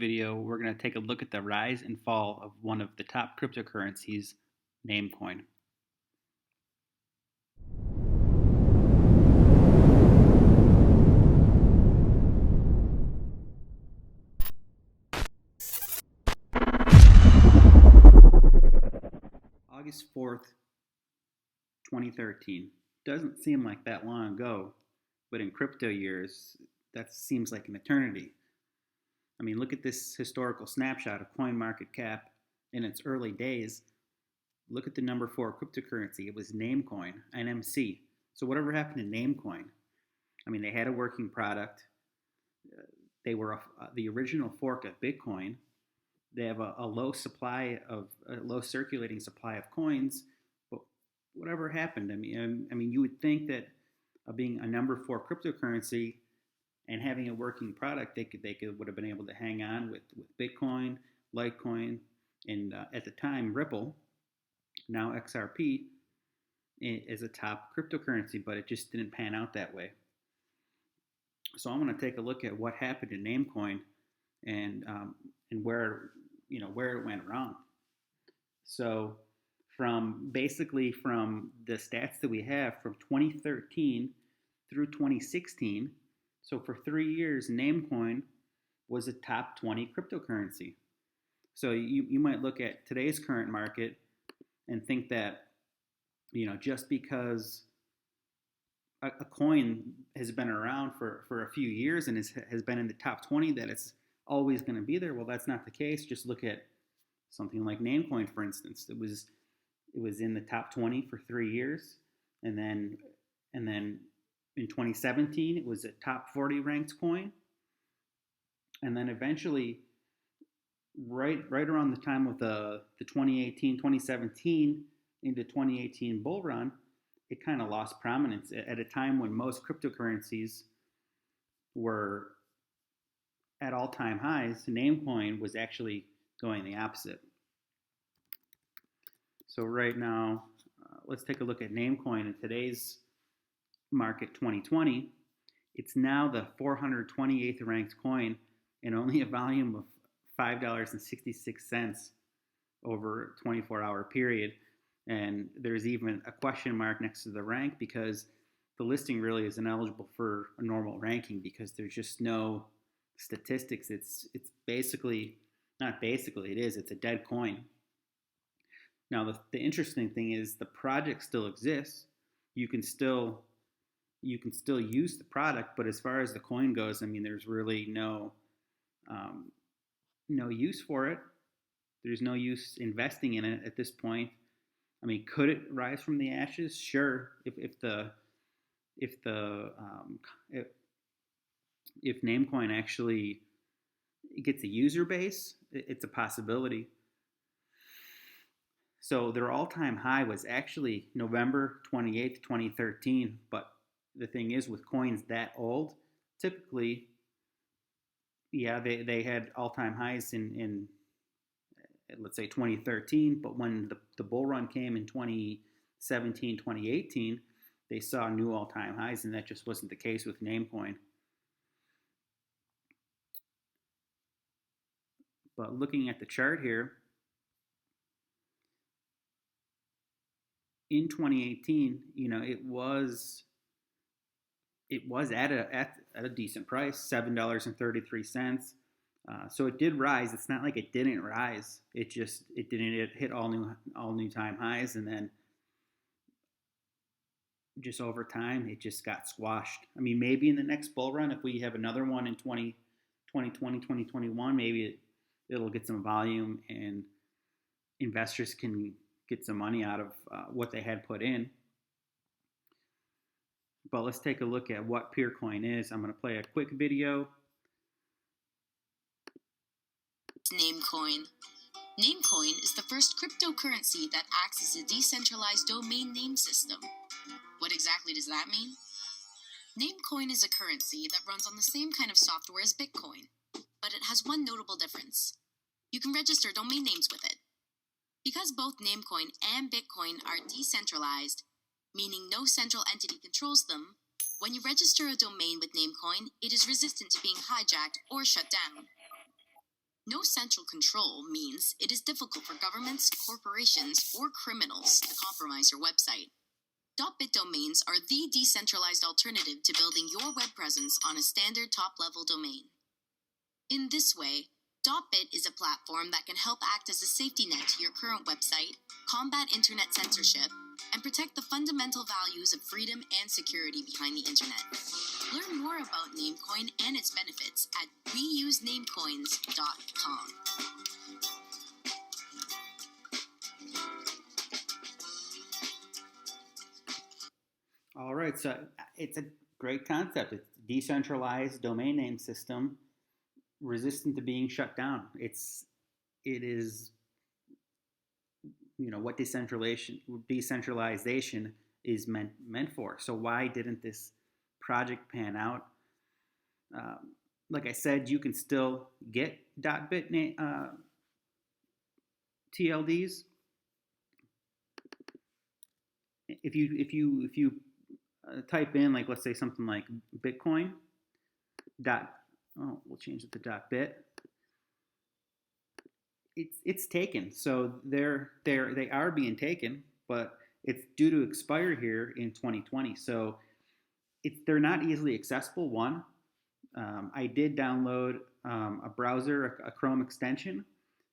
Video, we're going to take a look at the rise and fall of one of the top cryptocurrencies, Namecoin. August 4th, 2013. Doesn't seem like that long ago, but in crypto years, that seems like an eternity. I mean, look at this historical snapshot of CoinMarketCap in its early days. Look at the number 4 cryptocurrency. It was Namecoin, NMC. So whatever happened to Namecoin? I mean, they had a working product. They were the original fork of Bitcoin. They have a low circulating supply of coins. But whatever happened? I mean, you would think that being a number 4 cryptocurrency and having a working product, they would have been able to hang on with Bitcoin, Litecoin, and at the time Ripple, now XRP, is a top cryptocurrency, but it just didn't pan out that way. So I'm going to take a look at what happened to Namecoin and where it went wrong. So from the stats that we have from 2013 through 2016, so for 3 years, Namecoin was a top 20 cryptocurrency. So you might look at today's current market and think that, just because a coin has been around for a few years and has been in the top 20, that it's always going to be there. Well, that's not the case. Just look at something like Namecoin, for instance. It was in the top 20 for 3 years, and then in 2017 it was a top 40 ranked coin, and then eventually, right around the time of the 2017 into 2018 bull run, it kind of lost prominence at a time when most cryptocurrencies were at all-time highs. Namecoin was actually going the opposite. So right now, let's take a look at Namecoin in today's market 2020. It's now the 428th ranked coin and only a volume of $5.66 over a 24-hour period. And there's even a question mark next to the rank because the listing really isn't eligible for a normal ranking because there's just no statistics. It's basically, not basically, it's a dead coin. Now the interesting thing is the project still exists. You can still use the product, but as far as the coin goes, I mean, there's really no use for it. There's no use investing in it at this point. I mean, could it rise from the ashes? Sure. If Namecoin actually gets a user base, it's a possibility. So their all-time high was actually November 28th, 2013. But the thing is, with coins that old, typically, yeah, they had all-time highs in let's say 2013, but when the bull run came in 2017, 2018, they saw new all-time highs, and that just wasn't the case with Namecoin. But looking at the chart here, in 2018, it was at a decent price, $7.33. So it did rise. It's not like it didn't rise. It didn't hit all new time highs, and then just over time it just got squashed. I mean, maybe in the next bull run, if we have another one in 2020, 2021, maybe it'll get some volume and investors can get some money out of what they had put in. But let's take a look at what Peercoin is. I'm going to play a quick video. Namecoin. Namecoin is the first cryptocurrency that acts as a decentralized domain name system. What exactly does that mean? Namecoin is a currency that runs on the same kind of software as Bitcoin, but it has one notable difference. You can register domain names with it. Because both Namecoin and Bitcoin are decentralized, meaning no central entity controls them, when you register a domain with Namecoin, it is resistant to being hijacked or shut down. No central control means it is difficult for governments, corporations, or criminals to compromise your website. .bit domains are the decentralized alternative to building your web presence on a standard top-level domain. In this way, .bit is a platform that can help act as a safety net to your current website, combat internet censorship, and protect the fundamental values of freedom and security behind the internet. Learn more about Namecoin and its benefits at weusenamecoins.com. All right, so it's a great concept. It's a decentralized domain name system resistant to being shut down. It is what decentralization is meant for. So why didn't this project pan out? Like I said, you can still get .bit TLDs if you type in, like, let's say something like Bitcoin we'll change it to .bit. It's taken, so they are being taken, but it's due to expire here in 2020. So they're not easily accessible. One, I did download a browser, a Chrome extension,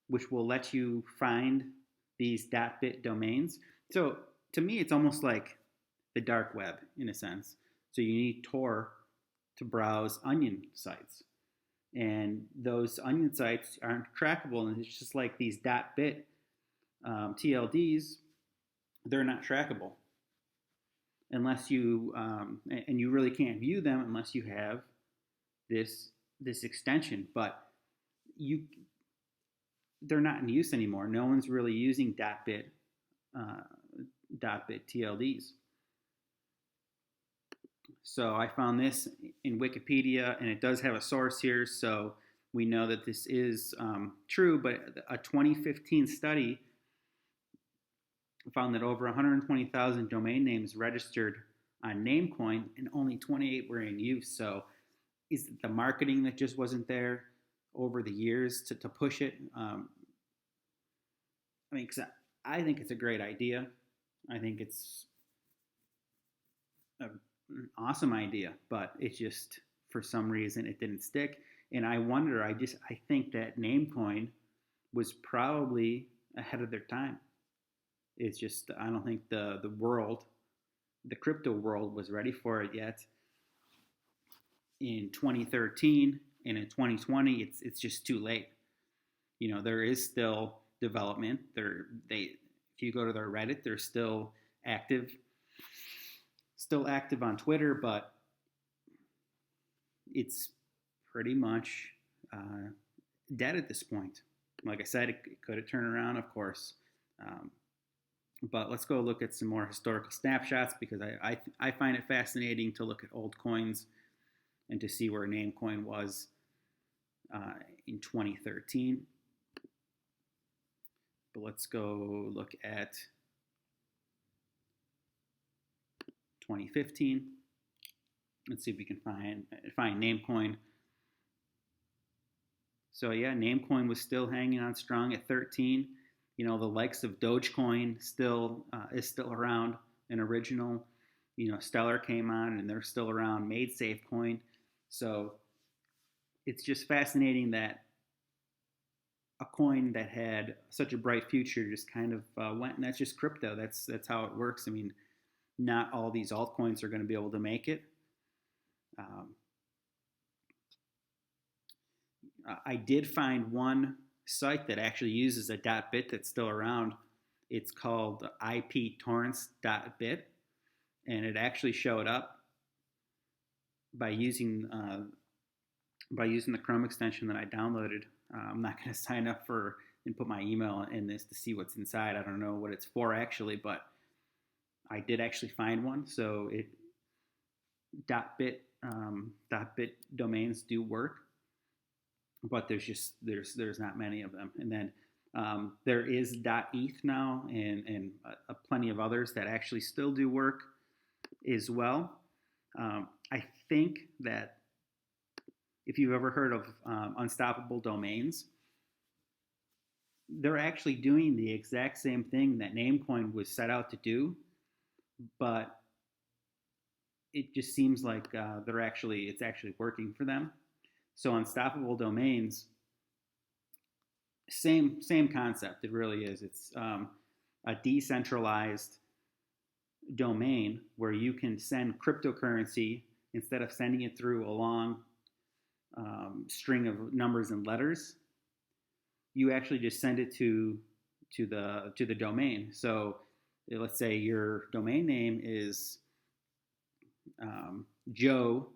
which will let you find these .bit domains. So to me, it's almost like the dark web in a sense. So you need Tor to browse onion sites. And those onion sites aren't trackable. And it's just like these .bit TLDs, they're not trackable unless you, and you really can't view them unless you have this extension. But they're not in use anymore. No one's really using .bit TLDs. So I found this in Wikipedia, and it does have a source here, so we know that this is true. But a 2015 study found that over 120,000 domain names registered on Namecoin, and only 28 were in use. So is it the marketing that just wasn't there over the years to push it? I mean, 'cause I think it's a great idea. I think it's an awesome idea, but it just, for some reason, it didn't stick. And I wonder, I think that Namecoin was probably ahead of their time. It's just, I don't think the crypto world was ready for it yet. In 2013 and in 2020, it's just too late. There is still development. If you go to their Reddit, they're still active on Twitter, but it's pretty much dead at this point. Like I said, it could have turned around, of course. But let's go look at some more historical snapshots, because I find it fascinating to look at old coins and to see where Namecoin was in 2013. But let's go look at 2015. Let's see if we can find Namecoin. So yeah, Namecoin was still hanging on strong at 13. The likes of Dogecoin is still around. An original, Stellar came on, and they're still around. MadeSafeCoin. So it's just fascinating that a coin that had such a bright future just kind of went, and that's just crypto. That's how it works. I mean, not all these altcoins are going to be able to make it. I did find one site that actually uses a .bit that's still around. It's called iptorrents.bit, and it actually showed up by using the Chrome extension that I downloaded. I'm not going to sign up and put my email in this to see what's inside. I don't know what it's for actually, but I did actually find one. So .bit domains do work, but there's not many of them. And then there is .eth now, and plenty of others that actually still do work as well. I think that if you've ever heard of unstoppable domains, they're actually doing the exact same thing that Namecoin was set out to do, but it just seems like it's actually working for them. So unstoppable domains, same concept. It really is. It's a decentralized domain where you can send cryptocurrency instead of sending it through a long string of numbers and letters. You actually just send it to the domain. So let's say your domain name is Joe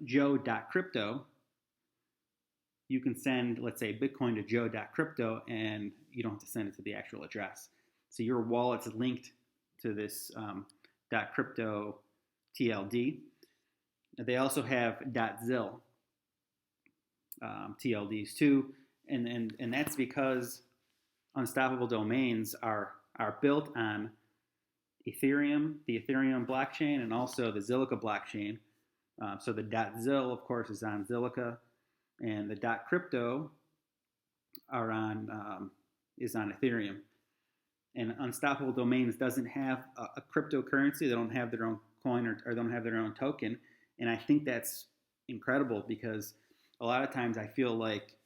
Joe.crypto. You can send, let's say, Bitcoin to Joe.crypto, and you don't have to send it to the actual address. So your wallet's linked to this .crypto TLD. They also have .zil TLDs too, and that's because unstoppable domains are built on Ethereum, the Ethereum blockchain, and also the Zilliqa blockchain. So the .zil, of course, is on Zilliqa, and the .crypto is on Ethereum. And unstoppable domains doesn't have a cryptocurrency. They don't have their own coin or don't have their own token. And I think that's incredible because a lot of times I feel like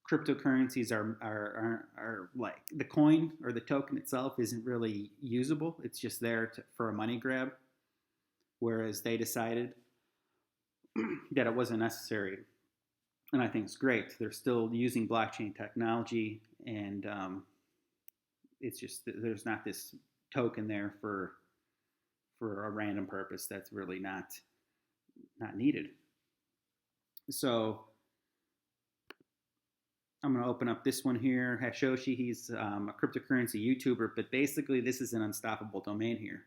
cryptocurrencies are like the coin or the token itself isn't really usable. It's just there for a money grab, whereas they decided that it wasn't necessary. And I think it's great. They're still using blockchain technology, and it's just there's not this token there for a random purpose that's really not needed. So I'm going to open up this one here. Hashoshi, he's a cryptocurrency YouTuber, but basically this is an unstoppable domain here.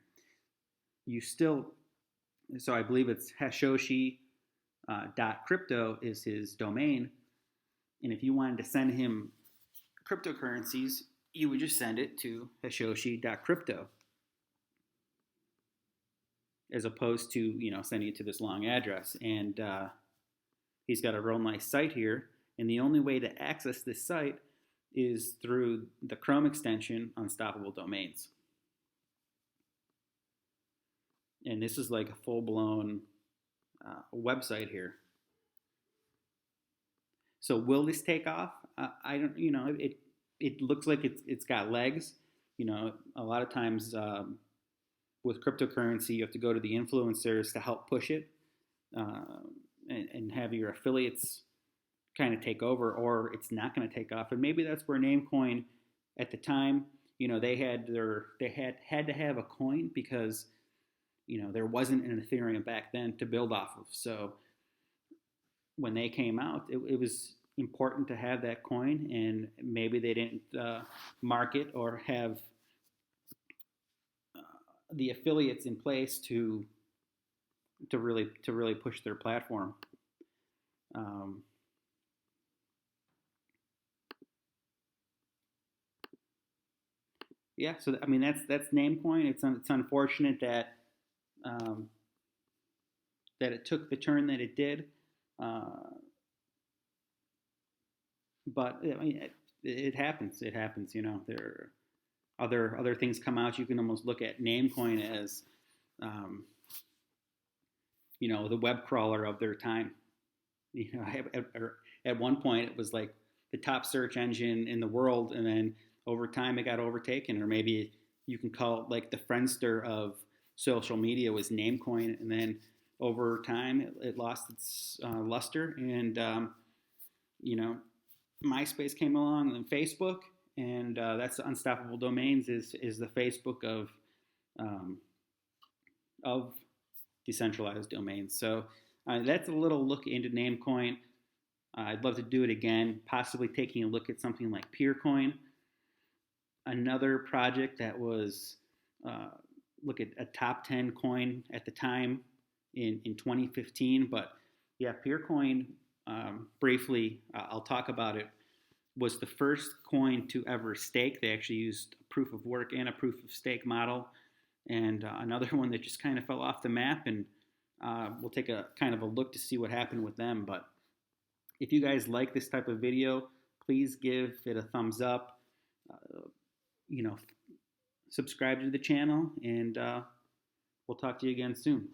So I believe it's Hashoshi .crypto is his domain. And if you wanted to send him cryptocurrencies, you would just send it to Hashoshi.crypto as opposed to, sending it to this long address. And he's got a real nice site here. And the only way to access this site is through the Chrome extension Unstoppable Domains. And this is like a full-blown website here. So will this take off? I don't, it looks like it's got legs. A lot of times with cryptocurrency, you have to go to the influencers to help push it and have your affiliates kind of take over, or it's not going to take off. And maybe that's where Namecoin at the time, they had to have a coin because there wasn't an Ethereum back then to build off of. So when they came out, it was important to have that coin, and maybe they didn't market or have the affiliates in place to really push their platform. Yeah, so I mean that's Namecoin. It's unfortunate that that it took the turn that it did, but I mean it happens. It happens. There are other things come out. You can almost look at Namecoin as the web crawler of their time. At one point it was like the top search engine in the world, and then over time it got overtaken, or maybe you can call it like the Friendster of social media was Namecoin, and then over time it lost its luster, and MySpace came along, and then Facebook, and that's Unstoppable Domains is the Facebook of decentralized domains. So that's a little look into Namecoin. I'd love to do it again, possibly taking a look at something like Peercoin. Another project that was look at a top 10 coin at the time in 2015. But yeah, Peercoin, briefly, I'll talk about it, was the first coin to ever stake. They actually used a proof of work and a proof of stake model. And another one that just kind of fell off the map, and we'll take a kind of a look to see what happened with them. But If you guys like this type of video, please give it a thumbs up. You know, subscribe to the channel, and we'll talk to you again soon.